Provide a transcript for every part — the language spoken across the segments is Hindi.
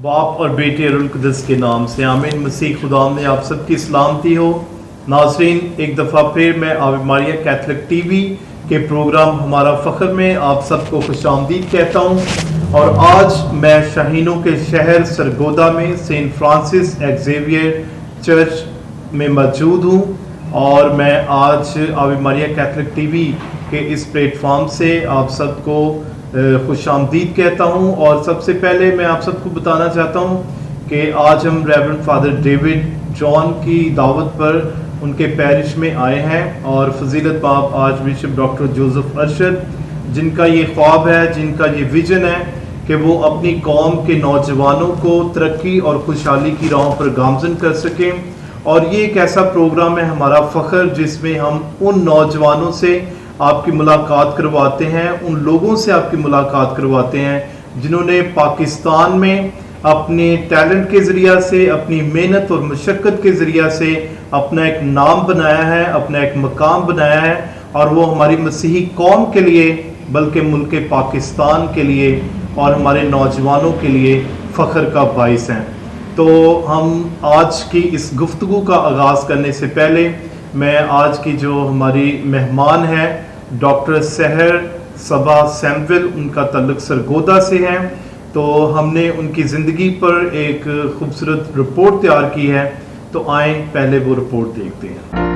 बाप और बेटे रुल कुदस के नाम से आमीन। मसीह खुदा में आप सबकी सलामती हो। नाज़रीन, एक दफ़ा फिर मैं आवे मारिया कैथलिक टीवी के प्रोग्राम हमारा फ़ख्र में आप सबको खुशामदीद कहता हूँ। और आज मैं शाहीनों के शहर सरगोदा में सेंट फ्रांसिस एक्जेवियर चर्च में मौजूद हूँ और मैं आज आवे मारिया कैथलिक टीवी के इस प्लेटफॉर्म से आप सबको खुशामदीद कहता हूँ। और सबसे पहले मैं आप सबको बताना चाहता हूँ कि आज हम रेवरेंड फादर डेविड जॉन की दावत पर उनके पैरिश में आए हैं और फजीलत बाप arch bishop doctor Joseph Arshad, जिनका ये ख्वाब है, जिनका ये विजन है कि वो अपनी कौम के नौजवानों को तरक्की और खुशहाली की राहों पर गामजन कर सकें। और ये एक ऐसा प्रोग्राम है हमारा फ़ख्र, जिसमें हम उन नौजवानों से आपकी मुलाकात करवाते हैं, उन लोगों से आपकी मुलाकात करवाते हैं जिन्होंने पाकिस्तान में अपने टैलेंट के ज़रिया से, अपनी मेहनत और मशक्क़त के ज़रिया से अपना एक नाम बनाया है, अपना एक मकाम बनाया है और वो हमारी मसीही कौम के लिए बल्कि मुल्क पाकिस्तान के लिए और हमारे नौजवानों के लिए फ़ख्र का बाइस हैं। तो हम आज की इस गुफ्तगू का आगाज़ करने से पहले मैं आज की जो हमारी मेहमान है डॉक्टर सहर सबा सैमुअल, उनका तल्लुक़ सरगोदा से है, तो हमने उनकी ज़िंदगी पर एक खूबसूरत रिपोर्ट तैयार की है। तो आए पहले वो रिपोर्ट देखते हैं।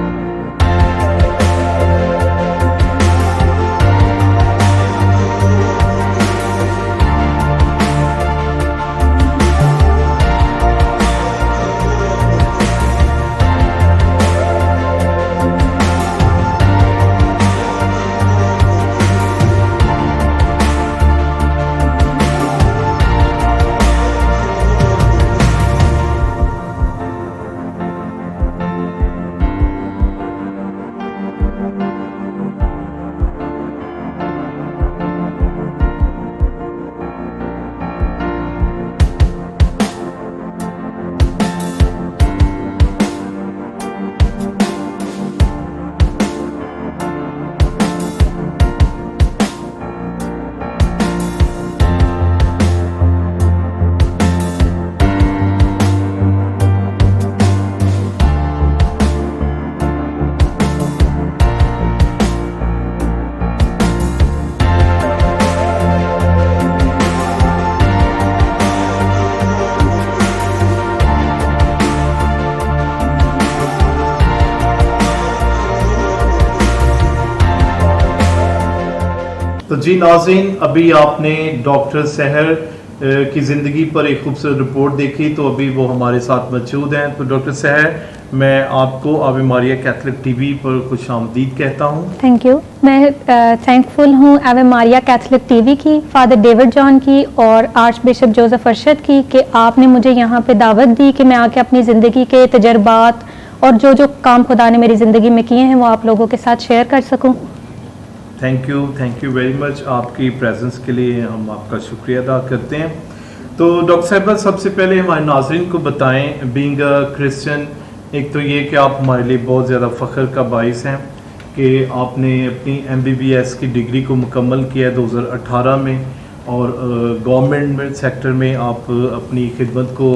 तो जी नाज़रीन, अभी आपने डॉक्टर सहर की ज़िंदगी पर एक खूबसूरत रिपोर्ट देखी, तो अभी वो हमारे साथ मौजूद हैं। तो डॉक्टर सहर, मैं आपको आवे मारिया कैथलिक टीवी पर खुशामदीद कहता हूँ। Thank you. मैं थैंकफुल हूँ आवे मारिया कैथलिक टीवी की, फादर डेविड जॉन की और आर्च बिशप जोसेफ अरशद की कि आपने मुझे यहाँ पे दावत दी कि मैं आके अपनी ज़िंदगी के तजर्बात और जो जो काम खुदा ने मेरी ज़िंदगी में किए हैं वो आप लोगों के साथ शेयर कर सकूँ। Thank you very much. आपकी प्रेजेंस के लिए हम आपका शुक्रिया अदा करते हैं। तो डॉक्टर साहिबा, सबसे पहले हमारे नाज़रीन को बताएं, बीइंग अ क्रिश्चियन, एक तो ये कि आप हमारे लिए बहुत ज़्यादा फ़ख्र का बाइस हैं कि आपने अपनी MBBS की डिग्री को मुकम्मल किया 2018 में और गवर्नमेंट सेक्टर में आप अपनी खिदमत को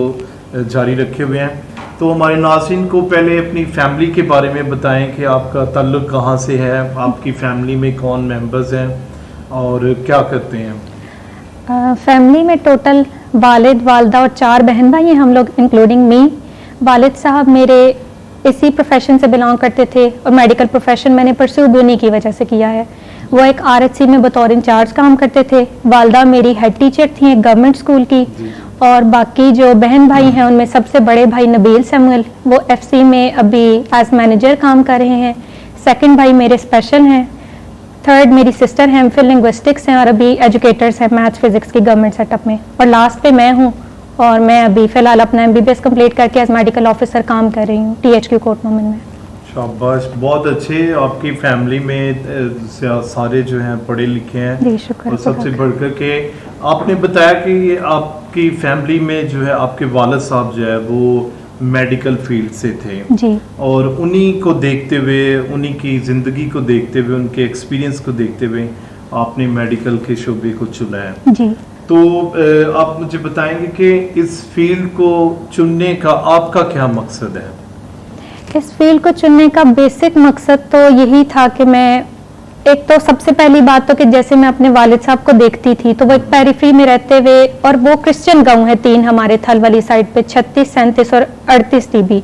जारी रखे हुए हैं। तो हमारे नाज़रीन को पहले अपनी फैमिली के बारे में बताएं कि आपका ताल्लुक़ कहाँ से है, आपकी फैमिली में कौन मेंबर्स हैं और क्या करते हैं। फैमिली में टोटल वालिद, वालदा और 4 बहन भाई हैं हम लोग, इंक्लूडिंग मी। वालिद साहब मेरे इसी प्रोफेशन से बिलोंग करते थे और मेडिकल प्रोफेशन मैंने परस्यू भी उन्हीं की वजह से किया है। वो एक RHC में बतौर इंचार्ज काम करते थे। वालदा मेरी हेड टीचर थी एक गवर्नमेंट स्कूल की। और बाकी जो बहन भाई हैं उनमें सबसे बड़े भाई नबील सैमुअल, वो FC में अभी एज मैनेजर काम कर रहे हैं। सेकंड भाई मेरे स्पेशल हैं। थर्ड मेरी सिस्टर हैं, एमफिल लिंग्विस्टिक्स हैं और अभी एजुकेटर्स हैं मैथ्स फिजिक्स की गवर्नमेंट सेटअप में। और लास्ट पे मैं हूँ और मैं अभी फ़िलहाल अपना MBBS कंप्लीट करके एज मेडिकल ऑफिसर काम कर रही हूँ THQ कोर्ट मोमेंट में। शाबाश, बहुत अच्छे। आपकी फैमिली में सारे जो हैं पढ़े लिखे हैं और सबसे बढ़कर के आपने बताया कि आपकी फैमिली में जो है आपके वालिद साहब जो है वो मेडिकल फील्ड से थे जी। और उन्हीं को देखते हुए, उन्हीं की ज़िंदगी को देखते हुए, उनके एक्सपीरियंस को देखते हुए आपने मेडिकल के शोबे को चुना है जी। तो आप मुझे बताएंगे कि इस फील्ड को चुनने का आपका क्या मकसद है? इस फील्ड को चुनने का बेसिक मकसद तो यही था कि मैं, एक तो सबसे पहली बात तो कि जैसे मैं अपने वालिद साहब को देखती थी तो वो एक पेरिफेरी में रहते हुए, और वो क्रिश्चियन गांव है 3 हमारे थल वाली साइड पे, 36, 37 और 38 टीबी,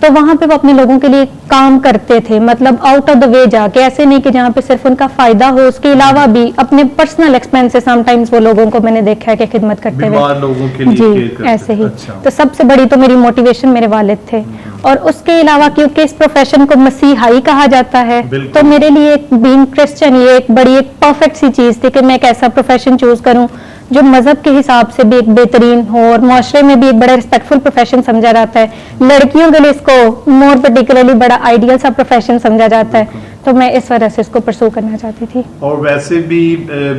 तो वहां पे वो अपने लोगों के लिए काम करते थे, मतलब आउट ऑफ द वे जाके, ऐसे नहीं कि जहाँ पे सिर्फ उनका फायदा हो, उसके अलावा भी अपने पर्सनल एक्सपेंस से समटाइम्स वो लोगों को मैंने देखा है कि खिदमत करते बीमार लोगों के लिए जी केयर करते ऐसे ही। अच्छा। तो सबसे बड़ी तो मेरी मोटिवेशन मेरे वालिद थे, और उसके अलावा क्योंकि इस प्रोफेशन को मसीहाई कहा जाता है, तो मेरे लिए बीइंग क्रिश्चियन ये एक बड़ी एक परफेक्ट सी चीज थी कि मैं एक ऐसा प्रोफेशन चूज करूं जो मजहब के हिसाब से भी एक बेहतरीन हो और माशरे में भी एक बड़ा रिस्पेक्टफुल प्रोफेशन समझा जाता है। लड़कियों के लिए इसको मोर पर्टिकुलरली बड़ा आइडियल सा प्रोफेशन समझा जाता है, तो मैं इस वजह से इसको परसू करना चाहती थी। और वैसे भी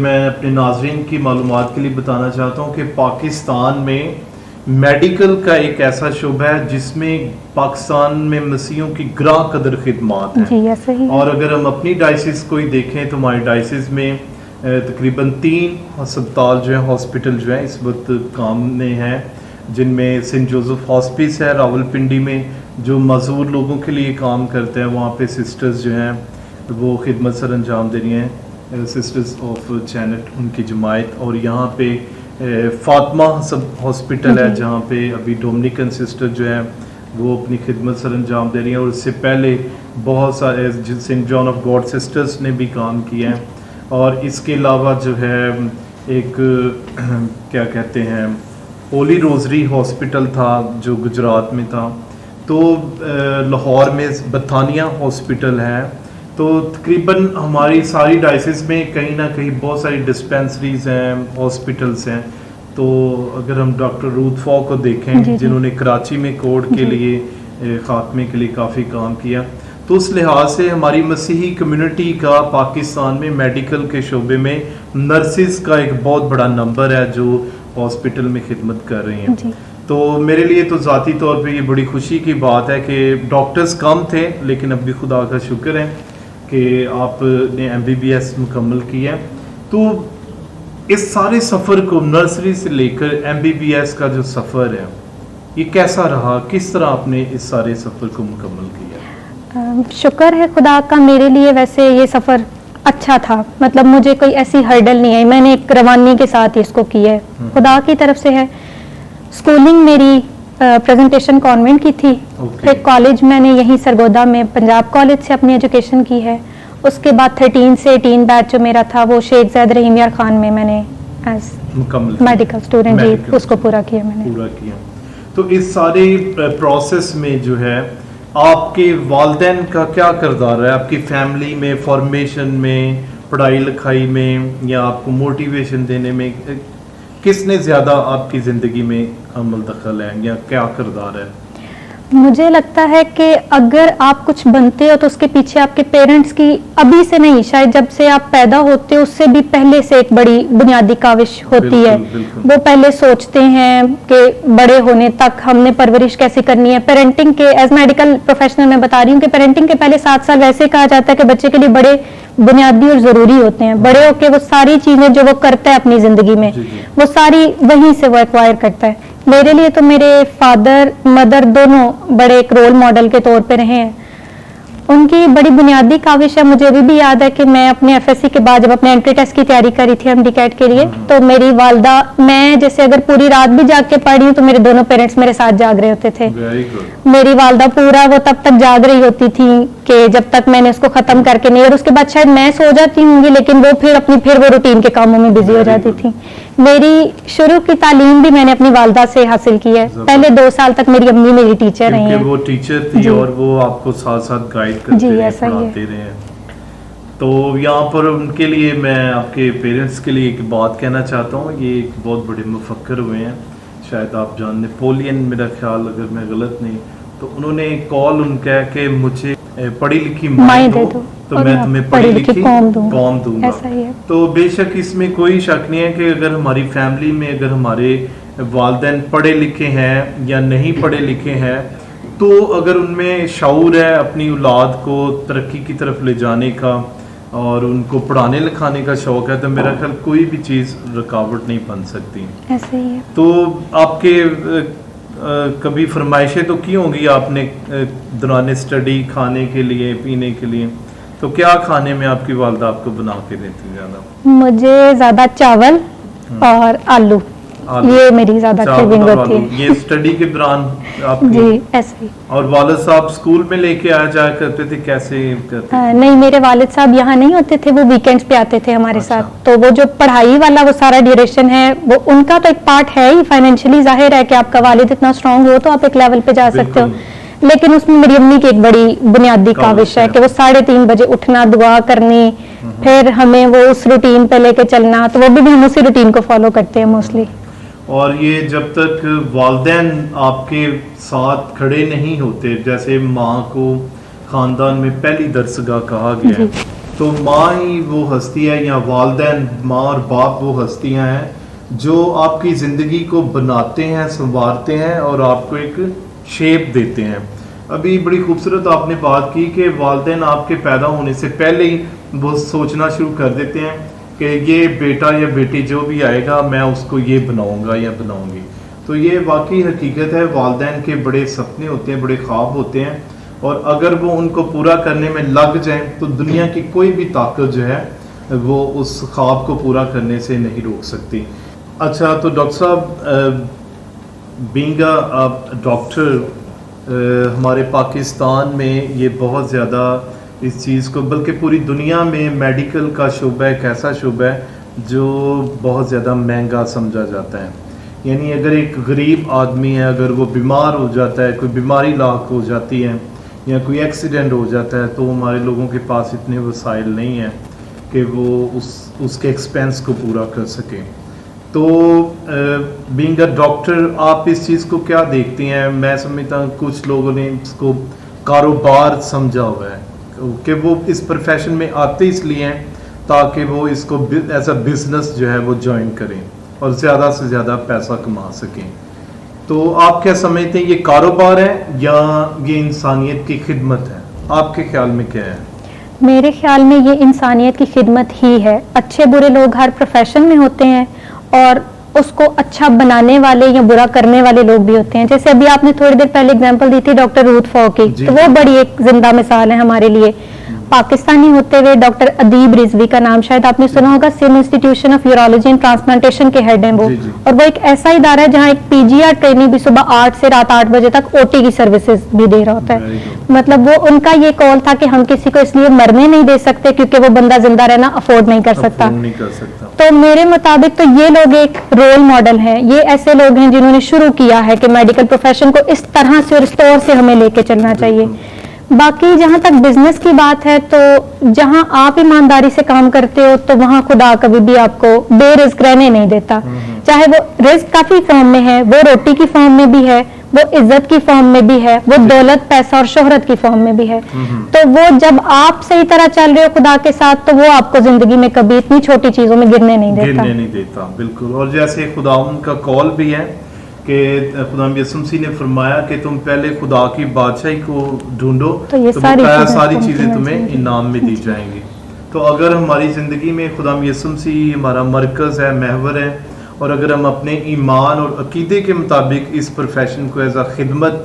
मैं अपने नाज़रीन की मालूमात के लिए बताना चाहता हूँ कि पाकिस्तान में मेडिकल का एक ऐसा शुबा है जिसमें पाकिस्तान में मसीहों की ग्रां कदर खिदमात हैं। जी ऐसे ही। और अगर हम अपनी डायसिस को ही देखें तो हमारी डायसिस में तकरीबन 3 अस्पताल जो है, हॉस्पिटल जो है इस वक्त काम में हैं, जिनमें सेंट जोसेफ हॉस्पिस है रावलपिंडी में जो मजदूर लोगों के लिए काम करते हैं। वहाँ पे सिस्टर्स जो हैं वो खिदमत सर अंजाम दे रही हैं, सिस्टर्स ऑफ जैनेट उनकी जमायत। और यहाँ पे फातिमा सब हॉस्पिटल है जहाँ पे अभी डोमिनिकन सिस्टर जो है वो अपनी खिदमत सर अंजाम दे रही हैं। और इससे पहले बहुत सारे saint John of God sisters ने भी काम किया है। और इसके अलावा जो है एक क्या कहते हैं होली रोजरी हॉस्पिटल था जो गुजरात में था। तो लाहौर में बथानिया हॉस्पिटल है। तो तकरीबन हमारी सारी डायसिस में कहीं ना कहीं बहुत सारी डिस्पेंसरीज हैं, हॉस्पिटल्स हैं। तो अगर हम डॉक्टर रूथ फॉ को देखें जिन्होंने कराची में कोड के लिए खात्मे के लिए काफ़ी काम किया, तो उस लिहाज से हमारी मसीही कम्युनिटी का पाकिस्तान में मेडिकल के शोबे में नर्सिस का एक बहुत बड़ा नंबर है जो हॉस्पिटल में खिदमत कर रही हैं। तो मेरे लिए तो ज़ाती तौर पे ये बड़ी खुशी की बात है कि डॉक्टर्स कम थे, लेकिन अब भी खुदा का शुक्र है कि आपने MBBS मुकम्मल किया। तो इस सारे सफ़र को नर्सरी से लेकर MBBS का जो सफ़र है ये कैसा रहा, किस तरह आपने इस सारे सफ़र को मुकम्मल किया? शुक्र है खुदा का, मेरे लिए वैसे ये सफ़र अच्छा था, मतलब मुझे कोई ऐसी हर्डल नहीं आई, मैंने एक रवानी के साथ इसको किया है, खुदा की तरफ से है। स्कूलिंग मेरी प्रेजेंटेशन कॉन्वेंट की थी, फिर कॉलेज मैंने यहीं सरगोदा में पंजाब कॉलेज से अपनी एजुकेशन की है। उसके बाद 13 से 18 बैच जो मेरा था वो शेख ज़ैद रहीम यार खान में मैंने एज मेडिकल स्टूडेंट जी उसको पूरा किया मैंने। तो इस सारे प्रोसेस में जो है आपके वालिदैन का क्या किरदार है आपकी फैमिली में, फॉर्मेशन में, पढ़ाई लिखाई में, या आपको मोटिवेशन देने में किसने ज़्यादा आपकी ज़िंदगी में अमल दखल है या क्या किरदार है? मुझे लगता है कि अगर आप कुछ बनते हो तो उसके पीछे आपके पेरेंट्स की अभी से नहीं, शायद जब से आप पैदा होते हो उससे भी पहले से एक बड़ी बुनियादी काविश होती है। वो पहले सोचते हैं कि बड़े होने तक हमने परवरिश कैसे करनी है। पेरेंटिंग के एज मेडिकल प्रोफेशनल मैं बता रही हूँ कि पेरेंटिंग के पहले 7 साल वैसे कहा जाता है कि बच्चे के लिए बड़े बुनियादी और ज़रूरी होते हैं। बड़े होके वो सारी चीज़ें जो वो करता है अपनी ज़िंदगी में वो सारी वहीं से वो एक्वायर करता है। मेरे लिए तो मेरे फादर मदर दोनों बड़े एक रोल मॉडल के तौर पे रहे हैं। उनकी बड़ी बुनियादी काविश है। मुझे अभी भी याद है कि मैं अपने FSC के बाद जब अपने एंट्री टेस्ट की तैयारी करी थी MD-CAT के लिए, तो मेरी वालदा, मैं जैसे अगर पूरी रात भी जाग के पढ़ी हूँ तो मेरे दोनों पेरेंट्स मेरे साथ जाग रहे होते थे। मेरी वालदा पूरा वो तब तक जाग रही होती थी कि जब तक मैंने उसको खत्म करके नहीं, और उसके बाद शायद मैं सो जाती होंगी लेकिन वो फिर वो रूटीन के कामों में बिजी हो जाती थी। मेरी शुरू की तालीम भी मैंने अपनी वालदा से हासिल की है। पहले 2 साल तक मेरी अम्मी मेरी टीचर रही हैं। वो टीचर थी और वो आपको साथ साथ गाइड करते रहे, पढ़ाते रहे। तो यहाँ पर उनके लिए मैं आपके पेरेंट्स के लिए एक बात कहना चाहता हूँ। ये एक बहुत बड़े मुफक्कर हुए हैं, शायद आप जान, नेपोलियन मेरा ख्याल, अगर मैं गलत नहीं तो उन्होंने कॉल उनका है कि मुझे पढ़ी लिखी माँ दो तो मैं तुम्हें पढ़ी लिखी कौम दूंगा। तो बेशक इसमें कोई शक नहीं है कि अगर हमारी फैमिली में अगर हमारे वालिदैन पढ़े लिखे हैं या नहीं पढ़े लिखे हैं, तो अगर उनमें शऊर है अपनी औलाद को तरक्की की तरफ ले जाने का, और उनको पढ़ाने लिखाने का शौक है, तो मेरा ख्याल कोई भी चीज़ रुकावट नहीं बन सकती। ऐसे ही है। तो आपके कभी फरमाइशें तो की होंगी आपने दौरान स्टडी, खाने के लिए, पीने के लिए, तो क्या खाने में आपकी वालदा आपको बना के देती ज़्यादा? मुझे ज़्यादा चावल और आलू, ये मेरी ज्यादा क्रेविंग होती है। ये स्टडी के दौरान आपकी? जी ऐसे ही। और वालिद साहब स्कूल में लेके आया जाया करते थे, कैसे करते थे? नहीं, मेरे वालिद साहब यहाँ नहीं होते थे, वो वीकेंड्स पे आते थे हमारे अच्छा। साथ। तो वो जो पढ़ाई वाला वो सारा ड्यूरेशन है, वो उनका तो एक पार्ट है ही। फाइनेंशियली जाहिर है कि आपका वालिद इतना स्ट्रांग हो तो आप एक लेवल पे जा सकते हो, लेकिन उसमें मेरी अम्मी की एक बड़ी बुनियादी काविश है कि वो 3:30 बजे उठना, दुआ करनी, फिर हमें वो उस रूटीन पे लेके चलना। तो वो भी हम उसी रूटीन को फॉलो करते हैं मोस्टली। और ये जब तक वालिदैन आपके साथ खड़े नहीं होते, जैसे माँ को खानदान में पहली दरसगाह कहा गया है, तो माँ ही वो हस्ती है या वालिदैन, माँ और बाप वो हस्तियाँ हैं जो आपकी ज़िंदगी को बनाते हैं, संवारते हैं और आपको एक शेप देते हैं। अभी बड़ी खूबसूरत आपने बात की कि वालिदैन आपके पैदा होने से पहले ही वो सोचना शुरू कर देते हैं कि ये बेटा या बेटी जो भी आएगा मैं उसको ये बनाऊंगा या बनाऊंगी। तो ये वाकई हकीकत है, वालिदैन के बड़े सपने होते हैं, बड़े ख्वाब होते हैं, और अगर वो उनको पूरा करने में लग जाएं तो दुनिया की कोई भी ताकत जो है वो उस ख्वाब को पूरा करने से नहीं रोक सकती। अच्छा, तो डॉक्टर साहब, बीइंग अ डॉक्टर, हमारे पाकिस्तान में ये बहुत ज़्यादा इस चीज़ को, बल्कि पूरी दुनिया में मेडिकल का शोबा एक ऐसा शोबा है जो बहुत ज़्यादा महंगा समझा जाता है। यानी अगर एक गरीब आदमी है, अगर वो बीमार हो जाता है, कोई बीमारी लाक हो जाती है या कोई एक्सीडेंट हो जाता है, तो हमारे लोगों के पास इतने वसाइल नहीं हैं कि वो उसके एक्सपेंस को पूरा कर सकें। तो बीइंग अ डॉक्टर आप इस चीज़ को क्या देखती हैं? मैं समझता हूँ कुछ लोगों ने इसको कारोबार समझा हुआ है कि वो इस प्रोफेशन में आते इसलिए हैं ताकि वो इसको एज अ बिजनेस जो है वो ज्वाइन करें और ज़्यादा से ज़्यादा पैसा कमा सकें। तो आप क्या समझते हैं, ये कारोबार है या ये इंसानियत की खिदमत है? आपके ख्याल में क्या है? मेरे ख्याल में ये इंसानियत की खिदमत ही है। अच्छे बुरे लोग हर प्रोफेशन में होते हैं और उसको अच्छा बनाने वाले या बुरा करने वाले लोग भी होते हैं। जैसे अभी आपने थोड़ी देर पहले एग्जांपल दी थी डॉक्टर रूथ फॉ की, तो वो बड़ी एक जिंदा मिसाल है हमारे लिए। पाकिस्तानी होते हुए डॉक्टर अदीब रिजवी का नाम शायद आपने सुना होगा, Sindh institution of urology and transplantation के हेड हैं वो। और वो एक ऐसा इदारा है जहाँ एक पीजीआर ट्रेनी भी सुबह 8 से रात 8 बजे तक ओटी की सर्विसेज भी दे रहा होता है। मतलब वो उनका ये कॉल था कि हम किसी को इसलिए मरने नहीं दे सकते क्योंकि वो बंदा जिंदा रहना अफोर्ड नहीं कर सकता। तो मेरे मुताबिक तो ये लोग एक रोल मॉडल हैं। ये ऐसे लोग हैं जिन्होंने शुरू किया है कि मेडिकल प्रोफेशन को इस तरह से और इस तौर से हमें लेके चलना चाहिए। बाकी जहां तक बिजनेस की बात है, तो जहां आप ईमानदारी से काम करते हो तो वहां खुदा कभी भी आपको बेरिस्क रहने नहीं देता। चाहे वो रिस्क काफी फॉर्म में है, वो रोटी की फॉर्म में भी है, वो इज्जत की फॉर्म में भी है, वो दौलत, पैसा और शोहरत की फॉर्म में भी है। तो वो जब आप सही तरह चल रहे हो खुदा के साथ, तो वो आपको जिंदगी में कभी इतनी छोटी चीजों में गिरने नहीं देता। बिल्कुल। और जैसे खुदा उनका कॉल भी है कि खुदा यसुमसी ने फरमाया कि तुम पहले खुदा की बादशाही को ढूंढो तो ये सारी चीजें तुम्हें इनाम में दी जाएंगी। तो अगर हमारी जिंदगी में खुदा यसुमसी हमारा मरकज है, महवर है, और अगर हम अपने ईमान और अकीदे के मुताबिक इस प्रोफेशन को एज अ खिदमत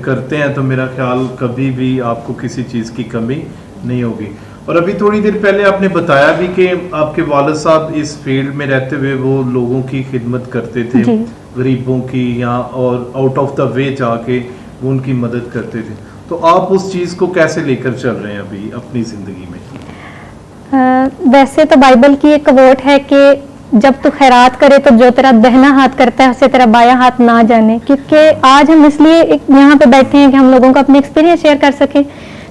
करते हैं, तो मेरा ख्याल कभी भी आपको किसी चीज़ की कमी नहीं होगी। और अभी थोड़ी देर पहले आपने बताया भी कि आपके वालिद साहब इस फील्ड में रहते हुए वो लोगों की खिदमत करते थे, गरीबों की, या और आउट ऑफ द वे जाके वो उनकी मदद करते थे। तो आप उस चीज़ को कैसे लेकर चल रहे हैं अभी अपनी ज़िंदगी में? वैसे तो बाइबल की एक कोट है कि जब तू खैरात करे तो जो तेरा दहना हाथ करता है उससे तेरा बायां हाथ ना जाने। क्योंकि आज हम इसलिए यहाँ पे बैठे हैं कि हम लोगों को अपने एक्सपीरियंस शेयर कर सकें।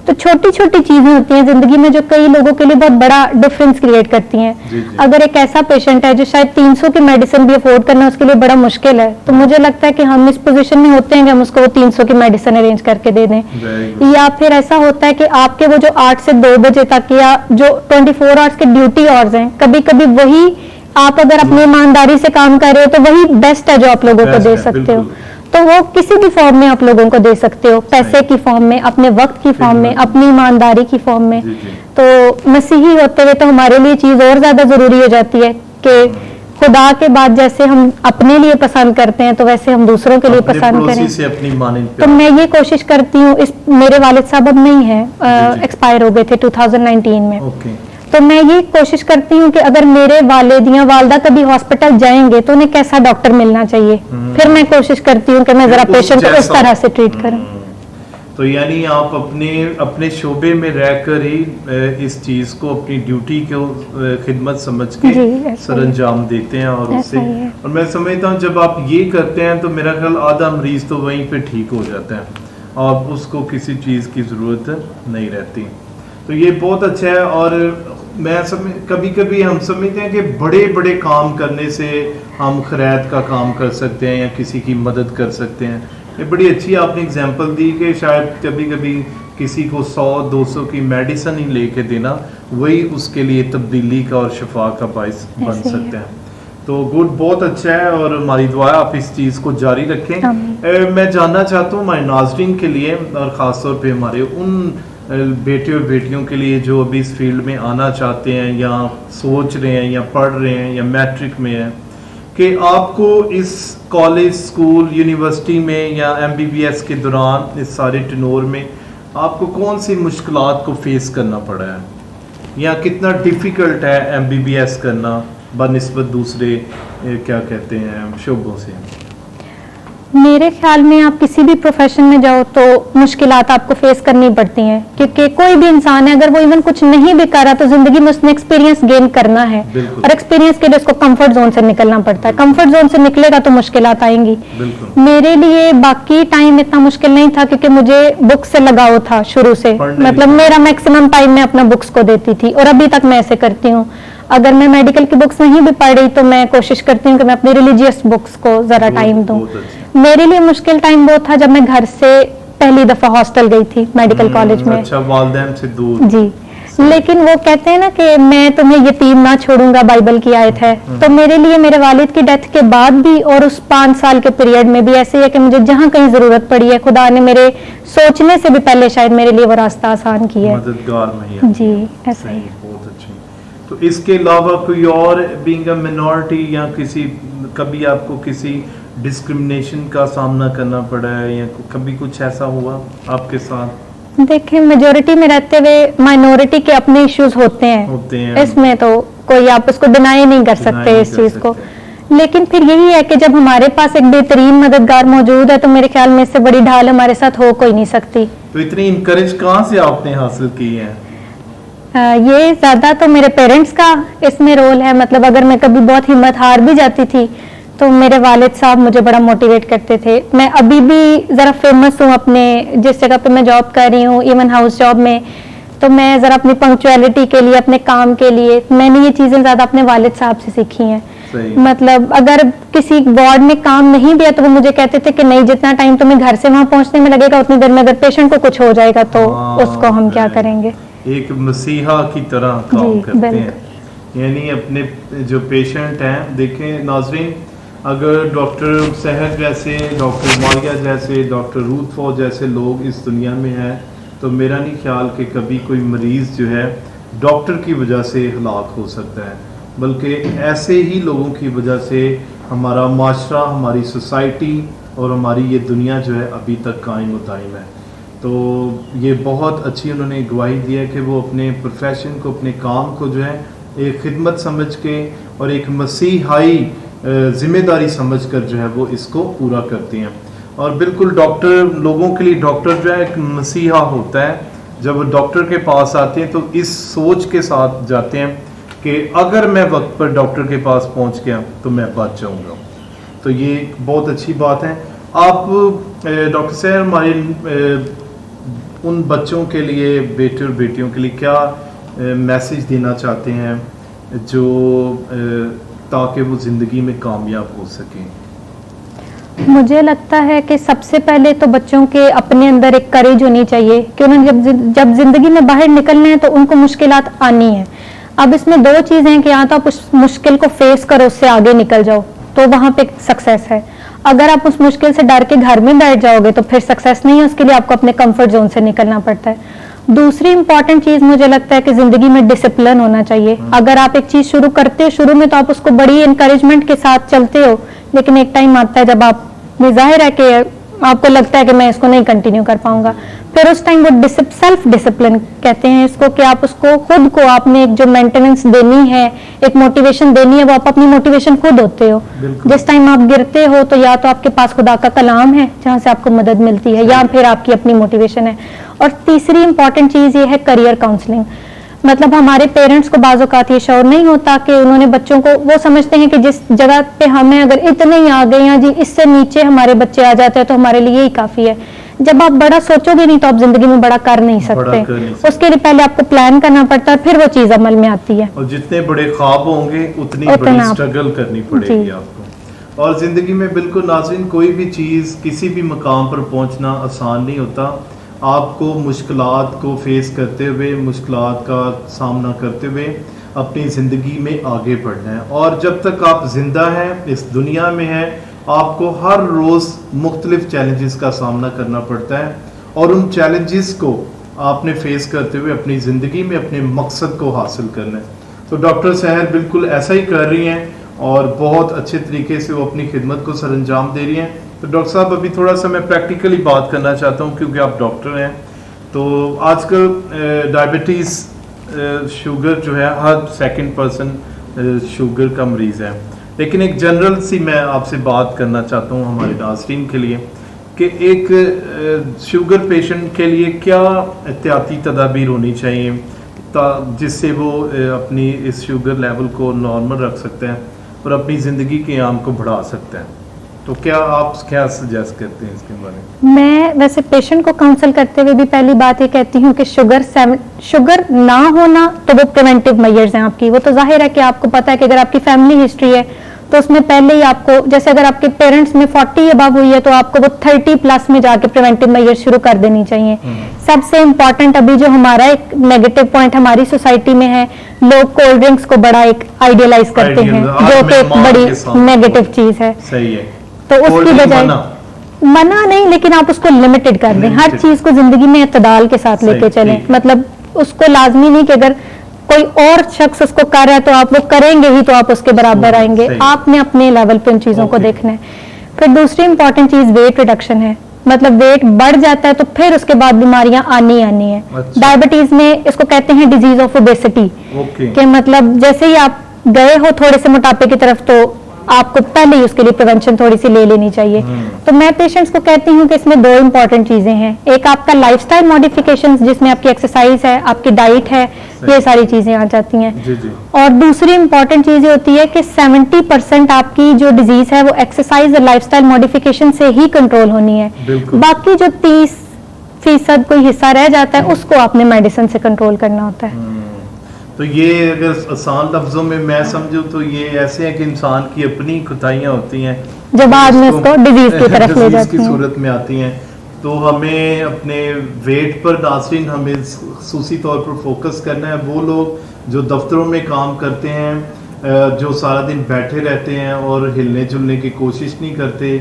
तो छोटी छोटी चीजें होती हैं जिंदगी में जो कई लोगों के लिए बहुत बड़ा डिफरेंस क्रिएट करती हैं। अगर एक ऐसा पेशेंट है जो शायद 300 की मेडिसिन भी अफोर्ड करना उसके लिए बड़ा मुश्किल है, तो मुझे लगता है कि हम इस पोजीशन में होते हैं कि हम उसको वो 300 की मेडिसिन अरेंज करके दे दें। या फिर ऐसा होता है कि आपके वो जो 8 से 2 बजे तक या जो 24 आवर्स के ड्यूटी आवर्स हैं, कभी कभी वही आप अगर अपनी ईमानदारी से काम कर रहे हो तो वही बेस्ट है जो आप लोगों को दे सकते हो। तो वो किसी भी फॉर्म में आप लोगों को दे सकते हो, पैसे की फॉर्म में, अपने वक्त की फॉर्म में, अपनी ईमानदारी की फॉर्म में। तो मसीही होते हुए तो हमारे लिए चीज और ज्यादा जरूरी हो जाती है कि खुदा के बाद जैसे हम अपने लिए पसंद करते हैं तो वैसे हम दूसरों के लिए पसंद करें। से अपनी तो मैं ये कोशिश करती हूँ, इस मेरे वालिद साहब अब नहीं है, एक्सपायर हो गए थे 2019 में। तो मैं ये कोशिश करती हूँ कि अगर मेरे वालिद या वालदा कभी हॉस्पिटल जाएंगे तो उन्हें कैसा डॉक्टर मिलना चाहिए, फिर मैं कोशिश करती हूँ कि मैं जरा पेशेंट को उस तरह से ट्रीट करूँ। तो यानी आप अपने शोबे में रहकर ही इस चीज को, अपनी ड्यूटी को खिदमत समझ के सरंजाम देते हैं और उससे, और मैं समझता हूँ जब आप ये करते हैं तो मेरा ख्याल आधा मरीज तो वहीं पे ठीक हो जाता है और उसको किसी चीज की जरूरत नहीं रहती। तो ये बहुत अच्छा है। और मैं कभी कभी हम समझते हैं कि बड़े बड़े काम करने से हम खैरात का काम कर सकते हैं या किसी की मदद कर सकते हैं। ये बड़ी अच्छी आपने एग्जांपल दी कि शायद कभी कभी किसी को 100-200 की मेडिसिन ही लेके देना वही उसके लिए तब्दीली का और शफा का बायस बन सकते हैं। तो गुड, बहुत अच्छा है और हमारी दुआ है आप इस चीज़ को जारी रखें। मैं जानना चाहता हूँ हमारे नाज़रीन के लिए और ख़ासतौर पे हमारे उन बेटे और बेटियों के लिए जो अभी इस फील्ड में आना चाहते हैं या सोच रहे हैं या पढ़ रहे हैं या मैट्रिक में हैं, कि आपको इस कॉलेज, स्कूल, यूनिवर्सिटी में या MBBS के दौरान इस सारे टेनोर में आपको कौन सी मुश्किलात को फेस करना पड़ा है या कितना डिफ़िकल्ट है MBBS करना बनिस्बत दूसरे क्या कहते हैं शोबों से? मेरे ख्याल में आप किसी भी प्रोफेशन में जाओ तो मुश्किलात आपको फेस करनी पड़ती हैं, क्योंकि कोई भी इंसान है अगर वो इवन कुछ नहीं भी कर रहा तो जिंदगी में उसने एक्सपीरियंस गेन करना है और एक्सपीरियंस के लिए उसको कंफर्ट जोन से निकलना पड़ता है। कंफर्ट जोन से निकलेगा तो मुश्किलात आएंगी। मेरे लिए बाकी टाइम इतना मुश्किल नहीं था क्योंकि मुझे बुक्स से लगाव था शुरू से, मतलब मेरा मैक्सिमम टाइम मैं अपना बुक्स को देती थी और अभी तक मैं ऐसे करती हूँ। अगर मैं मेडिकल की बुक्स नहीं भी पढ़ रही तो मैं कोशिश करती हूँ कि मैं अपनी रिलीजियस बुक्स को जरा टाइम दूं। मेरे लिए मुश्किल टाइम वो था जब मैं घर से पहली दफा हॉस्टल गई थी मेडिकल कॉलेज में। अच्छा, वालिदैन से दूर। जी, लेकिन वो कहते हैं ना कि मैं तुम्हें यतीम ना छोड़ूंगा, बाइबल की आयत है। तो मेरे लिए मेरे वालिद की डेथ के बाद भी और उस 5 साल के पीरियड में भी ऐसे है कि मुझे जहाँ कहीं जरूरत पड़ी है खुदा ने मेरे सोचने से भी पहले शायद मेरे लिए वो रास्ता आसान किया है। मददगार मैया। जी, ऐसा ही। बहुत अच्छी। तो इसके अलावा कोई और बीइंग अ मिनॉरिटी या किसी कभी आपको किसी डिस्क्रिमिनेशन का सामना करना पड़ा है या कभी कुछ ऐसा हुआ आपके साथ? देखिए, मेजोरिटी में रहते हुए माइनॉरिटी के अपने इश्यूज होते हैं। इसमें तो कोई आप उसको डिनाई नहीं कर सकते इस चीज को। लेकिन फिर यही है कि जब हमारे पास एक बेहतरीन मददगार मौजूद है तो मेरे ख्याल में इससे बड़ी ढाल हमारे साथ हो कोई नहीं सकती। तो इतनी इनकरेज कहाँ से आपने हासिल की है? ये ज्यादा तो मेरे पेरेंट्स का इसमें रोल है। मतलब अगर मैं कभी बहुत हिम्मत हार भी जाती थी तो मेरे वालिद साहब मुझे बड़ा मोटिवेट करते थे। मैं अभी भी जरा फेमस हूँ अपने जिस जगह पे मैं जॉब कर रही हूँ, इवन हाउस जॉब में, तो मैं जरा अपनी पंक्चुअलिटी के लिए, अपने काम के लिए मैंने ये चीजें ज्यादा अपने वालिद साहब से सीखी हैं। मतलब अगर किसी वार्ड में काम नहीं भी है तो वो मुझे कहते थे कि नहीं, जितना टाइम तुम्हें घर से वहां पहुंचने में लगेगा उतनी देर में अगर पेशेंट को कुछ हो जाएगा तो उसको हम क्या करेंगे। एक मसीहा की तरह काम करते हैं, यानी अपने जो पेशेंट हैं। देखें नाजरीन, अगर डॉक्टर सहर जैसे, डॉक्टर मारिया जैसे, डॉक्टर रूथ फॉर जैसे लोग इस दुनिया में हैं तो मेरा नहीं ख्याल कि कभी कोई मरीज़ जो है डॉक्टर की वजह से हलाक हो सकता है, बल्कि ऐसे ही लोगों की वजह से हमारा माशरा, हमारी सोसाइटी और हमारी ये दुनिया जो है अभी तक कायम दायम है। तो ये बहुत अच्छी उन्होंने गवाही दी है कि वो अपने प्रोफेशन को, अपने काम को जो है एक खिदमत समझ के और एक मसीहाई जिम्मेदारी समझकर जो है वो इसको पूरा करती हैं। और बिल्कुल डॉक्टर, लोगों के लिए डॉक्टर जो है एक मसीहा होता है। जब वो डॉक्टर के पास आते हैं तो इस सोच के साथ जाते हैं कि अगर मैं वक्त पर डॉक्टर के पास पहुंच गया तो मैं बच जाऊंगा। तो ये बहुत अच्छी बात है। आप डॉक्टर साहब हमारे उन बच्चों के लिए, बेटे और बेटियों के लिए क्या मैसेज देना चाहते हैं जो ताकि वो ज़िंदगी में कामयाब हो सकें? मुझे लगता है कि सबसे पहले तो बच्चों के अपने अंदर एक करेज होनी चाहिए कि उन्होंने जब जिंदगी में बाहर निकलना है तो उनको मुश्किलात आनी है। अब इसमें 2 चीज़ें हैं कि या तो आप उस मुश्किल को फेस करो, उससे आगे निकल जाओ तो वहाँ पे सक्सेस है। अगर आप उस मुश्किल से डर के घर में बैठ जाओगे तो फिर सक्सेस नहीं है, उसके लिए आपको अपने कंफर्ट जोन से निकलना पड़ता है। दूसरी इंपॉर्टेंट चीज मुझे लगता है कि जिंदगी में डिसिप्लिन होना चाहिए। अगर आप एक चीज शुरू करते हो शुरू में तो आप उसको बड़ी इंकरेजमेंट के साथ चलते हो, लेकिन एक टाइम आता है जब आप जाहिर है कि आपको लगता है कि मैं इसको नहीं कंटिन्यू कर पाऊंगा, फिर उस टाइम वो सेल्फ डिसिप्लिन कहते हैं इसको, कि आप उसको खुद को आपने एक जो मेंटेनेंस देनी है, एक मोटिवेशन देनी है, वो आप अपनी मोटिवेशन खुद होते हो। जिस टाइम आप गिरते हो तो या तो आपके पास खुदा का कलाम है जहां से आपको मदद मिलती है, या फिर आपकी अपनी मोटिवेशन है। और तीसरी इंपॉर्टेंट चीज ये है करियर काउंसलिंग। मतलब हमारे पेरेंट्स को बाज़ औक़ात ये शौर नहीं होता कि उन्होंने बच्चों को, वो समझते हैं कि जिस जगह पे हमें अगर इतने ही आ गए या जी इससे नीचे हमारे बच्चे आ जाते हैं तो हमारे लिए ही काफ़ी है। जब आप बड़ा सोचोगे नहीं तो आप जिंदगी में बड़ा कर नहीं सकते, उसके लिए पहले आपको प्लान करना पड़ता है, फिर वो चीज अमल में आती है। और जितने बड़े ख्वाब होंगे उतनी बड़ी स्ट्रगल करनी पड़ेगी आपको। और जिंदगी में बिल्कुल नाज़रीन, कोई भी चीज किसी भी मकाम पर पहुंचना आसान नहीं होता। आपको मुश्किलात को फेस करते हुए, मुश्किलात का सामना करते हुए अपनी ज़िंदगी में आगे बढ़ना है। और जब तक आप जिंदा हैं, इस दुनिया में हैं, आपको हर रोज़ मुख्तलिफ चैलेंजेस का सामना करना पड़ता है और उन चैलेंजेस को आपने फेस करते हुए अपनी ज़िंदगी में अपने मकसद को हासिल करना है। तो डॉक्टर सहर बिल्कुल ऐसा ही कर रही हैं और बहुत अच्छे तरीके से वो अपनी खिदमत को सरअंजाम दे रही हैं। तो डॉक्टर साहब, अभी थोड़ा सा मैं प्रैक्टिकली बात करना चाहता हूँ क्योंकि आप डॉक्टर हैं। तो आजकल डायबिटीज़, शुगर जो है, हर सेकंड पर्सन शुगर का मरीज़ है। लेकिन एक जनरल सी मैं आपसे बात करना चाहता हूँ हमारे नाज़रीन के लिए कि एक शुगर पेशेंट के लिए क्या एहतियाती तदाबीर होनी चाहिए जिससे वो अपनी इस शुगर लेवल को नॉर्मल रख सकते हैं और अपनी ज़िंदगी के आम को बढ़ा सकते हैं। तो क्या आप क्या सजेस्ट करते हैं इसके बारे में? मैं वैसे पेशेंट को काउंसल करते हुए भी पहली बात ये कहती हूँ कि शुगर ना होना तो वो प्रिवेंटिव मेजर्स हैं आपकी। वो तो जाहिर है कि आपको पता है कि अगर आपकी फैमिली हिस्ट्री है तो उसमें पहले ही आपको, जैसे अगर आपके पेरेंट्स में 40 अबव हुई है तो आपको वो 30 प्लस में जाके प्रिवेंटिव मेजर्स शुरू कर देनी चाहिए। सबसे इम्पोर्टेंट अभी जो हमारा एक नेगेटिव पॉइंट हमारी सोसाइटी में है, लोग कोल्ड ड्रिंक्स को बड़ा एक आइडियलाइज करते हैं जो कि एक बड़ी नेगेटिव चीज है। सही है। तो उसकी बजाय मना नहीं, लेकिन आप उसको लिमिटेड कर दें। हर चीज को जिंदगी में इत्तेदाल के साथ लेके चलें। मतलब उसको लाजमी नहीं कि अगर कोई और शख्स उसको कर रहा है तो आप वो करेंगे ही तो आप उसके बराबर आएंगे। आपने अपने लेवल पे उन चीजों को देखना है। फिर दूसरी इंपॉर्टेंट चीज वेट रिडक्शन है। मतलब वेट बढ़ जाता है तो फिर उसके बाद बीमारियां आनी है। डायबिटीज में इसको कहते हैं डिजीज ऑफ ओबेसिटी, कि मतलब जैसे ही आप गए हो थोड़े से मोटापे की तरफ तो आपको पहले ही उसके लिए प्रिवेंशन थोड़ी सी ले लेनी चाहिए। तो मैं पेशेंट्स को कहती हूँ कि इसमें 2 इंपॉर्टेंट चीजें हैं। एक आपका लाइफस्टाइल मॉडिफिकेशंस जिसमें आपकी एक्सरसाइज है, आपकी डाइट है, ये सारी चीजें आ जाती हैं। जी। और दूसरी इंपॉर्टेंट चीज ये होती है कि 70% आपकी जो डिजीज है वो एक्सरसाइज और लाइफस्टाइल मॉडिफिकेशन से ही कंट्रोल होनी है। बाकी जो 30% कोई हिस्सा रह जाता है उसको आपने मेडिसिन से कंट्रोल करना होता है। तो ये अगर आसान लफ्जों में मैं समझूं तो ये ऐसे है कि इंसान की अपनी कोताहियां होती हैं जो बाद में उसको डिजीज की तरफ ले जाती हैं, की सूरत में आती हैं। तो हमें अपने वेट पर नाज़रीन हमें खुसूसी तौर पर फोकस करना है। वो लोग जो दफ्तरों में काम करते हैं, जो सारा दिन बैठे रहते हैं और हिलने जुलने की कोशिश नहीं करते,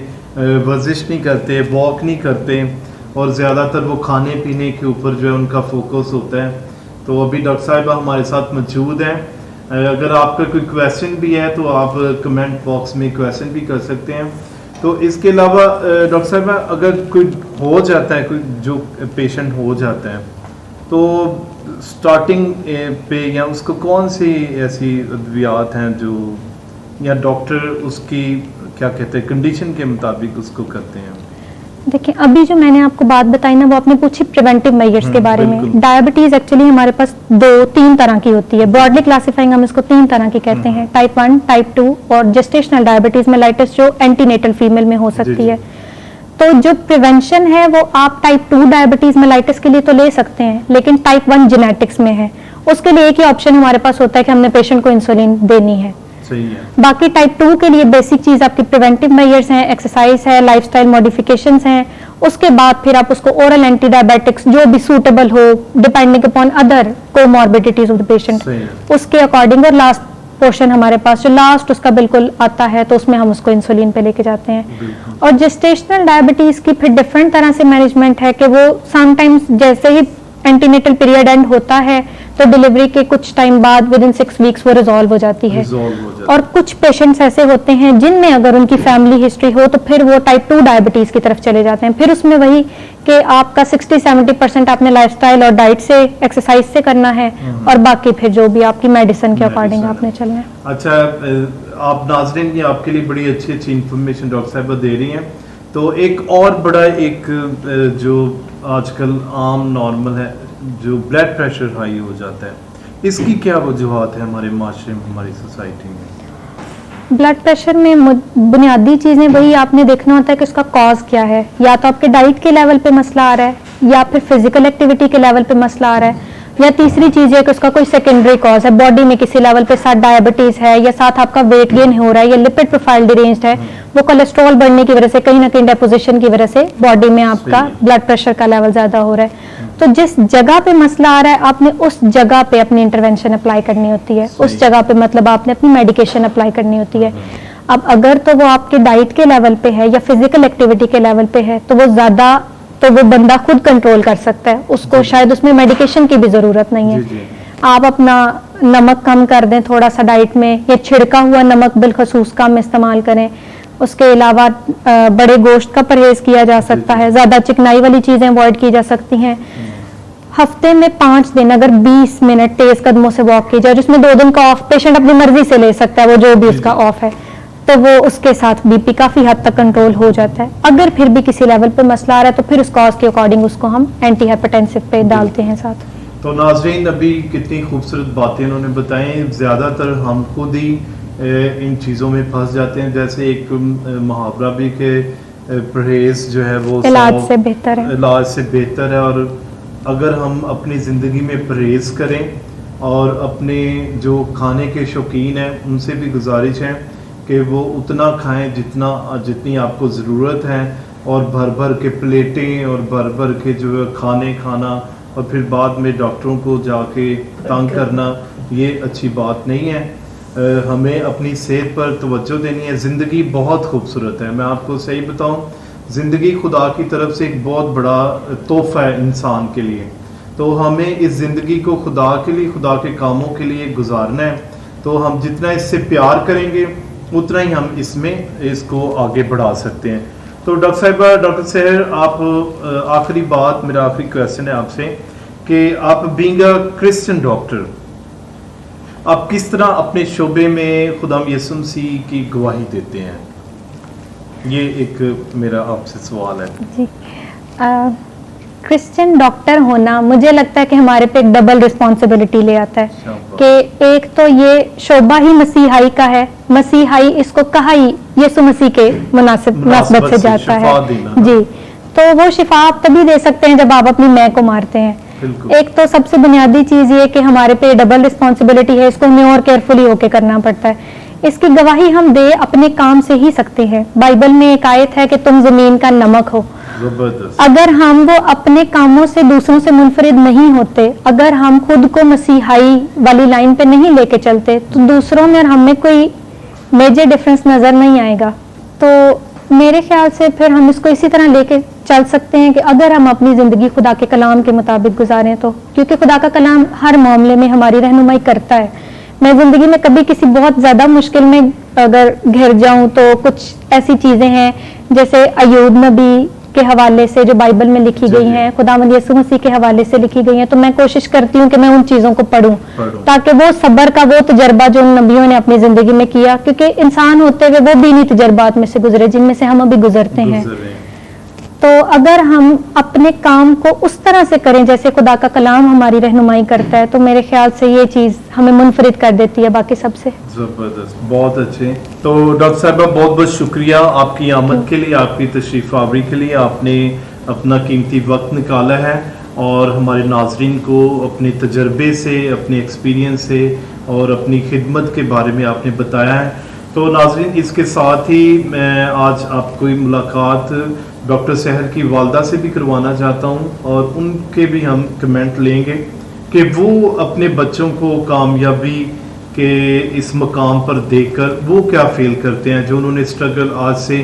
वर्जिश नहीं करते, वॉक नहीं करते और ज़्यादातर वो खाने पीने के ऊपर जो है उनका फोकस होता है। तो अभी डॉक्टर साहिबा हमारे साथ मौजूद हैं। अगर आपका कोई क्वेश्चन भी है तो आप कमेंट बॉक्स में क्वेश्चन भी कर सकते हैं। तो इसके अलावा डॉक्टर साहिबा, अगर कोई हो जाता है, कोई जो पेशेंट हो जाता है तो स्टार्टिंग पे या उसको कौन सी ऐसी अद्वियात हैं जो या डॉक्टर उसकी क्या कहते हैं कंडीशन के मुताबिक उसको करते हैं? देखिए, अभी जो मैंने आपको बात बताई ना वो आपने पूछी प्रिवेंटिव मेजर्स के बारे में। डायबिटीज एक्चुअली हमारे पास 2-3 तरह की होती है। ब्रॉडली क्लासिफाइंग हम इसको 3 तरह की कहते हैं, टाइप 1, टाइप 2 और जेस्टेशनल डायबिटीज मेलाइटिस जो एंटीनेटल फीमेल में हो सकती है। तो जो प्रिवेंशन है वो आप टाइप 2 डायबिटीज मेलाइटिस के लिए तो ले सकते हैं, लेकिन टाइप 1 जेनेटिक्स में है, उसके लिए एक ही ऑप्शन हमारे पास होता है कि हमने पेशेंट को इंसुलिन देनी है। सही है। बाकी टाइप 2 के लिए बेसिक चीज आपकी प्रिवेंटिव मेजर्स हैं, एक्सरसाइज है, लाइफस्टाइल मॉडिफिकेशंस हैं। उसके बाद फिर आप उसको ओरल एंटी डायबिटिक्स जो भी सूटेबल हो depending upon other comorbidities of the patient, उसके अकॉर्डिंग। और लास्ट पोर्शन हमारे पास जो लास्ट उसका बिल्कुल आता है, तो उसमें हम उसको इंसुलिन पे लेके जाते हैं। और जेस्टेशनल डायबिटीज की फिर डिफरेंट तरह से मैनेजमेंट है कि वो समटाइम्स जैसे ही एंटीनेटल पीरियड एंड होता है तो डिलीवरी के कुछ टाइम बाद विद इन 6 वीक्स वो रिजॉल्व हो जाती है। और कुछ पेशेंट्स ऐसे होते हैं जिनमें अगर उनकी फैमिली हिस्ट्री हो तो फिर वो टाइप 2 डायबिटीज की तरफ चले जाते हैं। फिर उसमें वही कि आपका 60-70% आपने लाइफस्टाइल और डाइट से, एक्सरसाइज से करना है, और बाकी फिर जो भी आपकी मेडिसिन के अकॉर्डिंग आपने चलना है। अच्छा, आप नाज़रीन ये आपके लिए बड़ी अच्छी अच्छी इंफॉर्मेशन डॉक्टर साहब दे रही हैं। तो एक और बड़ा एक जो आजकल आम नॉर्मल है, जो ब्लड प्रेशर हाई हो जाता है, इसकी क्या वजूहत है हमारे माशरे में, हमारी सोसाइटी में? ब्लड प्रेशर में बुनियादी चीजें वही आपने देखना होता है कि उसका कॉज क्या है। या तो आपके डाइट के लेवल पे मसला आ रहा है, या फिर फिजिकल एक्टिविटी के लेवल पे मसला आ रहा है, या तीसरी चीज है कि उसका कोई सेकेंडरी कॉज है, बॉडी में किसी लेवल पे साथ डायबिटीज है, या साथ आपका वेट गेन हो रहा है, या लिपिड प्रोफाइल डिरेंज्ड है, वो कोलेस्ट्रॉल बढ़ने की वजह से, कहीं ना कहीं डेपोजिशन की वजह से बॉडी में आपका ब्लड प्रेशर का लेवल ज्यादा हो रहा है। तो जिस जगह पे मसला आ रहा है आपने उस जगह पे अपनी इंटरवेंशन अप्लाई करनी होती है, उस जगह पे मतलब आपने अपनी मेडिकेशन अप्लाई करनी होती है। अब अगर तो वो आपके डाइट के लेवल पे है या फिजिकल एक्टिविटी के लेवल पे है तो वो ज्यादा, तो वो बंदा खुद कंट्रोल कर सकता है उसको, शायद उसमें मेडिकेशन की भी जरूरत नहीं है। आप अपना नमक कम कर दें थोड़ा सा डाइट में, या छिड़का हुआ नमक बिलखसूस कम इस्तेमाल करें। उसके अलावा बड़े गोश्त का परहेज किया जा सकता है, ज्यादा चिकनाई वाली चीजें अवॉइड की जा सकती हैं। हफ्ते में 5 दिन अगर 20 मिनट तेज कदमों से वॉक की जाए, जिसमें 2 दिन का ऑफ पेशेंट अपनी मर्जी से ले सकता है, वो जो भी उसका ऑफ है, तो वो उसके साथ बीपी काफी हद तक कंट्रोल हो जाता है। अगर फिर भी किसी लेवल पे मसला आ रहा है तो फिर उस कॉज के अकॉर्डिंग उसको हम एंटी हाइपरटेंसिव पे डालते हैं साथ। तो नाज़रीन अभी कितनी खूबसूरत बातें उन्होंने बताई। ज़्यादातर हम खुद ही इन चीज़ों में फंस जाते हैं। जैसे एक मुहावरा भी के परहेज जो है वो इलाज से बेहतर है, इलाज से बेहतर है। और अगर हम अपनी ज़िंदगी में परहेज करें और अपने जो खाने के शौकीन हैं उनसे भी गुजारिश है कि वो उतना खाएं जितनी आपको ज़रूरत है, और भर भर के प्लेटें और भर भर के जो खाने खाना और फिर बाद में डॉक्टरों को जाके तंग करना, ये अच्छी बात नहीं है। हमें अपनी सेहत पर तवज्जो देनी है। ज़िंदगी बहुत खूबसूरत है। मैं आपको सही बताऊं, ज़िंदगी खुदा की तरफ से एक बहुत बड़ा तोहफा है इंसान के लिए। तो हमें इस ज़िंदगी को खुदा के लिए, खुदा के कामों के लिए गुजारना है। तो हम जितना इससे प्यार करेंगे उतना ही हम इसको आगे बढ़ा सकते हैं। तो डॉक्टर साहिबा, डॉक्टर सहर, आप आखिरी बात, मेरा आखिरी क्वेश्चन है आपसे कि आप बीइंग अ क्रिश्चियन डॉक्टर, आप किस तरह अपने शोबे में खुदाम यीशु मसीह की गवाही देते हैं? ये एक मेरा आपसे सवाल है जी। क्रिश्चियन डॉक्टर होना मुझे लगता है कि हमारे पे एक डबल रिस्पॉन्सिबिलिटी ले आता है कि एक तो ये शोबा ही मसीहाई का है, मसीहाई इसको कहा ही यीशु मसीह के मुनासिबत से जाता है जी। तो वो शिफा आप तभी दे सकते हैं जब आप अपनी मैं को मारते हैं। एक तो सबसे बुनियादी चीज ये कि हमारे पे डबल रिस्पॉन्सिबिलिटी है, इसको हमें और केयरफुली होके करना पड़ता है। इसकी गवाही हम दे अपने काम से ही सकते हैं। बाइबल में एक आयत है कि तुम जमीन का नमक हो। अगर हम वो अपने कामों से दूसरों से मुनफरिद नहीं होते, अगर हम खुद को मसीहाई वाली लाइन पे नहीं लेके चलते, तो दूसरों में और हमें कोई मेजर डिफरेंस नजर नहीं आएगा। तो मेरे ख्याल से फिर हम इसको इसी तरह लेके चल सकते हैं कि अगर हम अपनी जिंदगी खुदा के कलाम के मुताबिक गुजारें तो, क्योंकि खुदा का कलाम हर मामले में हमारी रहनुमाई करता है। मैं जिंदगी में कभी किसी बहुत ज्यादा मुश्किल में अगर घिर जाऊं तो कुछ ऐसी चीजें हैं जैसे अय्यूब नबी के हवाले से जो बाइबल में लिखी गई हैं, खुदावंद यीशु मसीह के हवाले से लिखी गई हैं, तो मैं कोशिश करती हूँ कि मैं उन चीजों को पढूं ताकि वो सब्र का वो तजर्बा जो उन नबियों ने अपनी जिंदगी में किया, क्योंकि इंसान होते हुए वो भी इन्हीं तजर्बात में से गुजरे जिनमें से हम अभी गुजरते हैं। तो अगर हम अपने काम को उस तरह से करें जैसे खुदा का कलाम हमारी रहनुमाई करता है, तो मेरे ख्याल से ये चीज हमें मुनफरिद कर देती है बाकी सबसे। जबरदस्त, बहुत अच्छे। तो डॉक्टर साहबा बहुत बहुत शुक्रिया आपकी आमद के लिए, आपकी तशरीफ आवरी के लिए। आपने अपना कीमती वक्त निकाला है और हमारे नाजरीन को अपने तजर्बे से, अपने एक्सपीरियंस से और अपनी खिदमत के बारे में आपने बताया है। तो नाजरीन, इसके साथ ही मैं आज आपको मुलाकात डॉक्टर सहर की वालदा से भी करवाना चाहता हूं और उनके भी हम कमेंट लेंगे कि वो अपने बच्चों को कामयाबी कि इस मकाम पर देखकर वो क्या फील करते हैं, जो उन्होंने स्ट्रगल आज से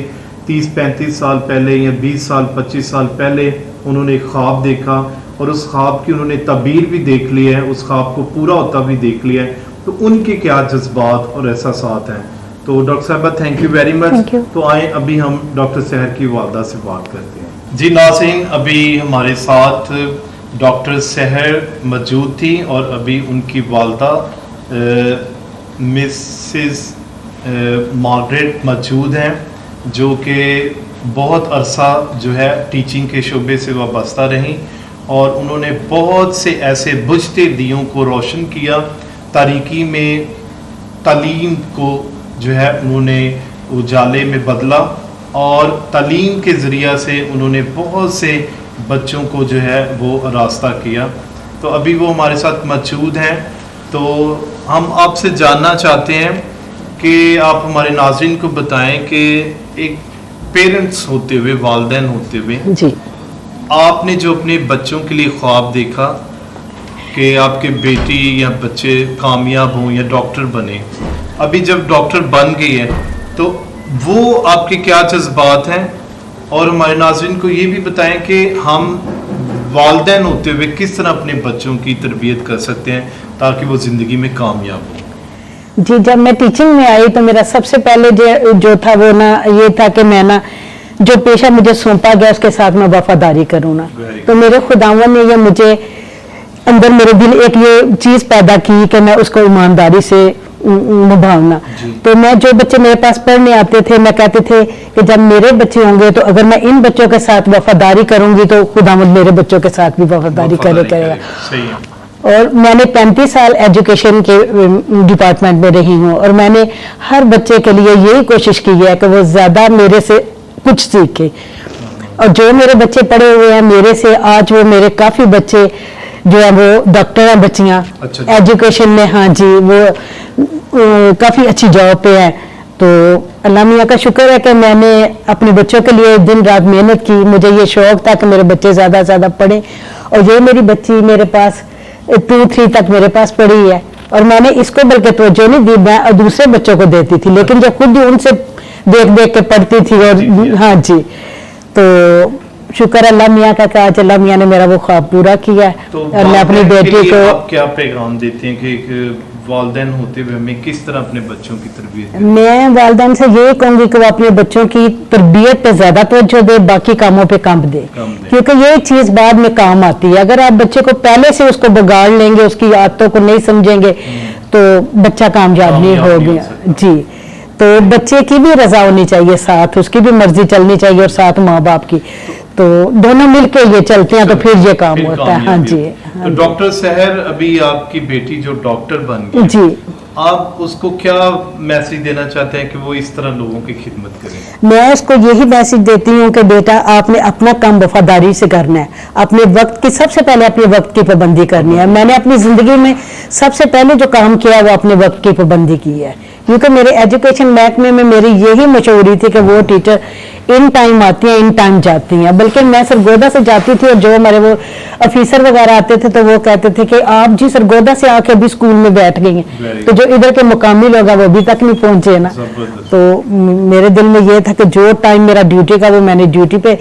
30-35 साल पहले या 20 साल 25 साल पहले उन्होंने एक ख्वाब देखा और उस ख्वाब की उन्होंने तबीर भी देख ली है, उस ख्वाब को पूरा होता भी देख लिया है, तो उनके क्या जज्बात और एहसासात हैं। तो डॉक्टर साहबा थैंक यू वेरी मच। तो आए अभी हम डॉक्टर सहर की वालदा से बात करते हैं। जी नाज़रीन, अभी हमारे साथ डॉक्टर सहर मौजूद थी और अभी उनकी वालदा मिसेस मार्गरेट मौजूद हैं, जो कि बहुत अरसा जो है टीचिंग के शोबे से वाबस्ता रहीं और उन्होंने बहुत से ऐसे बुझते दियों को रोशन किया, तारीकी में तालीम को जो है उन्होंने उजाले में बदला और तालीम के ज़रिया से उन्होंने बहुत से बच्चों को जो है वो रास्ता किया। तो अभी वो हमारे साथ मौजूद हैं, तो हम आपसे जानना चाहते हैं कि आप हमारे नाज़रीन को बताएं कि एक पेरेंट्स होते हुए, वालिदैन होते हुए जी, आपने जो अपने बच्चों के लिए ख्वाब देखा कि आपके बेटी या बच्चे कामयाब हों या डॉक्टर बने, अभी जब डॉक्टर बन गई है तो वो आपके क्या जज्बात हैं, और हमारे नाज़रीन को ये भी बताएं कि हम वालिदैन होते हुए किस तरह अपने बच्चों की तरबियत कर सकते हैं ताकि वो ज़िंदगी में कामयाब हो। जी, जब मैं टीचिंग में आई तो मेरा सबसे पहले जो था वो ना ये था कि मैं ना जो पेशा मुझे सौंपा गया उसके साथ मैं वफादारी करूँ ना। तो मेरे खुदावन ने ये मुझे अंदर मेरे दिल एक ये चीज़ पैदा की कि मैं उसको ईमानदारी से निभाऊंगा। तो मैं जो बच्चे मेरे पास पढ़ने आते थे, मैं कहते थे कि जब मेरे बच्चे होंगे तो अगर मैं इन बच्चों के साथ वफादारी करूंगी तो खुदावंद मेरे बच्चों के साथ भी वफादारी करेगा। सही है। और मैंने 35 साल एजुकेशन के डिपार्टमेंट में रही हूँ और मैंने हर बच्चे के लिए यही कोशिश की है कि वो ज़्यादा मेरे से कुछ सीखे, और जो मेरे बच्चे पढ़े हुए हैं मेरे से, आज वो मेरे काफ़ी बच्चे जो है वो डॉक्टर हैं, बच्चियाँ एजुकेशन में, हाँ जी, वो काफ़ी अच्छी जॉब पे है। तो अल्लाह मियाँ का शुक्र है कि मैंने अपने बच्चों के लिए दिन रात मेहनत की। मुझे ये शौक़ था कि मेरे बच्चे ज़्यादा से ज़्यादा पढ़ें, और ये मेरी बच्ची मेरे पास 2-3 तक मेरे पास पढ़ी है, और मैंने इसको बल्कि तवज्जो नहीं दी, मैं दूसरे बच्चों को देती थी, लेकिन जब खुद ही उनसे देख देख के पढ़ती थी। और हाँ जी, तो शुक्र अल्लाह मियाँ का कि आज अल्लाह मियाँ ने मेरा वो ख्वाब पूरा किया। तो और मैं अपनी बेटी को आप क्या पैगाम देते हैं कि एक वालिदैन होते हुए हमें किस तरह अपने बच्चों की तरबियत करें? मैं वालिदैन से यही कहूंगी कि वो अपने बच्चों की तरबियत पे ज्यादा तवज्जो दे, बाकी कामों पे कम दे, क्योंकि ये चीज बाद में काम आती है। अगर आप बच्चे को पहले से उसको बिगाड़ लेंगे, उसकी आदतों को नहीं समझेंगे, तो बच्चा कामयाब नहीं हो गया जी। तो बच्चे की भी रजा होनी चाहिए साथ, उसकी भी मर्जी चलनी चाहिए, और साथ माँ बाप की, तो दोनों मिलके ये चलते हैं तो फिर ये काम होता है। हाँ जी। तो डॉक्टर सहर, अभी आपकी बेटी जो डॉक्टर बन गई जी, आप उसको क्या मैसेज देना चाहते हैं कि वो इस तरह लोगों की खिदमत करें? मैं उसको यही मैसेज देती हूँ कि बेटा आपने अपना काम वफादारी से करना है, अपने वक्त की, सबसे पहले अपने वक्त की पाबंदी करनी है। मैंने अपनी ज़िंदगी में सबसे पहले जो काम किया वो अपने वक्त की पाबंदी की है, क्योंकि मेरे एजुकेशन महकमे में मेरी यही मशहूरी थी कि वो टीचर इन टाइम आती हैं, इन टाइम जाती हैं। बल्कि मैं सरगोदा से जाती थी और जो हमारे वो ऑफिसर वगैरह आते थे तो वो कहते थे कि आप जी सरगोदा से आके अभी स्कूल में बैठ गई हैं, तो जो इधर के मुकामी लोग हैं वो अभी तक नहीं पहुंचे ना। तो मेरे दिल में ये था कि जो टाइम मेरा ड्यूटी का वो मैंने ड्यूटी पे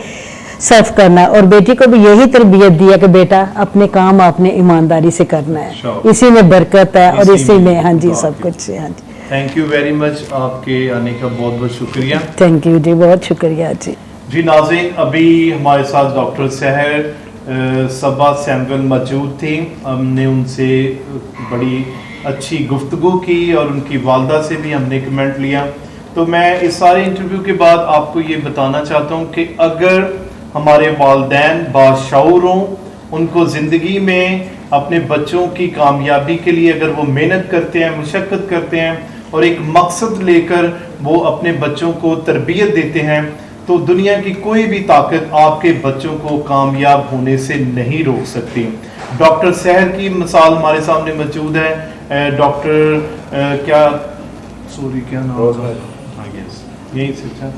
सर्व करना है, और बेटी को भी यही तरबियत दी है कि बेटा अपने काम आपने ईमानदारी से करना है, इसी में बरकत है और इसी में हाँ जी सब कुछ है। हाँ जी, थैंक यू वेरी मच, आपके आने का बहुत बहुत शुक्रिया। थैंक यू जी, बहुत शुक्रिया जी। जी नाज़रीन, अभी हमारे साथ डॉक्टर सहर सबा सैमुअल मौजूद थी। हमने उनसे बड़ी अच्छी गुफ्तगू की और उनकी वालदा से भी हमने कमेंट लिया। तो मैं इस सारे इंटरव्यू के बाद आपको ये बताना चाहता हूँ कि अगर हमारे वालिदैन बाशऊर हों, उनको ज़िंदगी में अपने बच्चों की कामयाबी के लिए अगर वो मेहनत करते हैं, मुशक्क़त करते हैं और एक मकसद लेकर वो अपने बच्चों को तरबियत देते हैं, तो दुनिया की कोई भी ताकत आपके बच्चों को कामयाब होने से नहीं रोक सकती। डॉक्टर सहर की मिसाल हमारे सामने मौजूद है। डॉक्टर क्या नाम है? यही से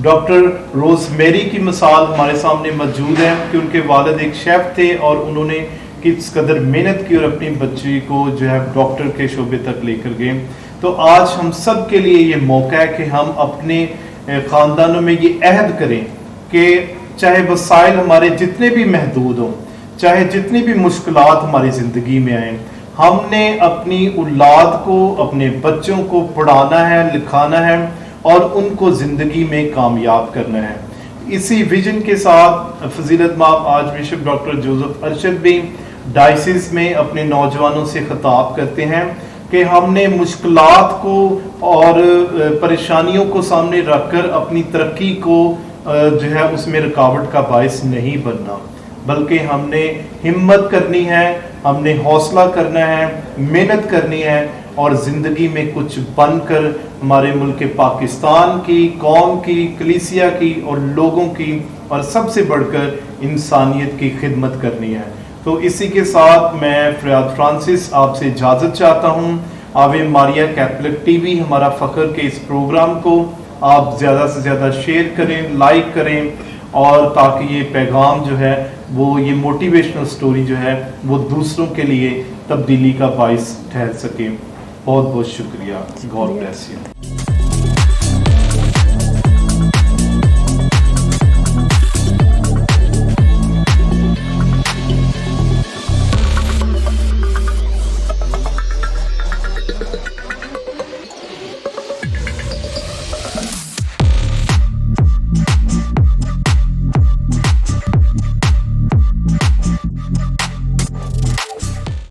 डॉक्टर रोजमेरी की मिसाल हमारे सामने मौजूद है कि उनके वालिद एक शेफ थे और उन्होंने किस कदर मेहनत की और अपनी बच्ची को जो है डॉक्टर के शोबे तक लेकर गए। तो आज हम सब के लिए ये मौका है कि हम अपने ख़ानदानों में ये अहद करें कि चाहे वसाइल हमारे जितने भी महदूद हों, चाहे जितनी भी मुश्किलात हमारी ज़िंदगी में आए, हमने अपनी औलाद को, अपने बच्चों को पढ़ाना है, लिखाना है और उनको ज़िंदगी में कामयाब करना है। इसी विजन के साथ फजीलत माब arch bishop doctor Joseph Arshad भी डायसिस में अपने नौजवानों से खिताब करते हैं कि हमने मुश्किलात को और परेशानियों को सामने रखकर अपनी तरक्की को जो है उसमें रुकावट का बायस नहीं बनना, बल्कि हमने हिम्मत करनी है, हमने हौसला करना है, मेहनत करनी है और ज़िंदगी में कुछ बनकर हमारे मुल्क पाकिस्तान की, कौम की, कलीसिया की और लोगों की और सबसे बढ़कर इंसानियत की खिदमत करनी है। तो इसी के साथ मैं फरियाद फ्रांसिस आपसे इजाज़त चाहता हूँ। आवे मारिया कैथलिक टीवी हमारा फ़ख्र के इस प्रोग्राम को आप ज़्यादा से ज़्यादा शेयर करें, लाइक करें और ताकि ये पैगाम जो है वो, ये मोटिवेशनल स्टोरी जो है वो दूसरों के लिए तब्दीली का बाइस ठहर सके। बहुत बहुत शुक्रिया। God bless you.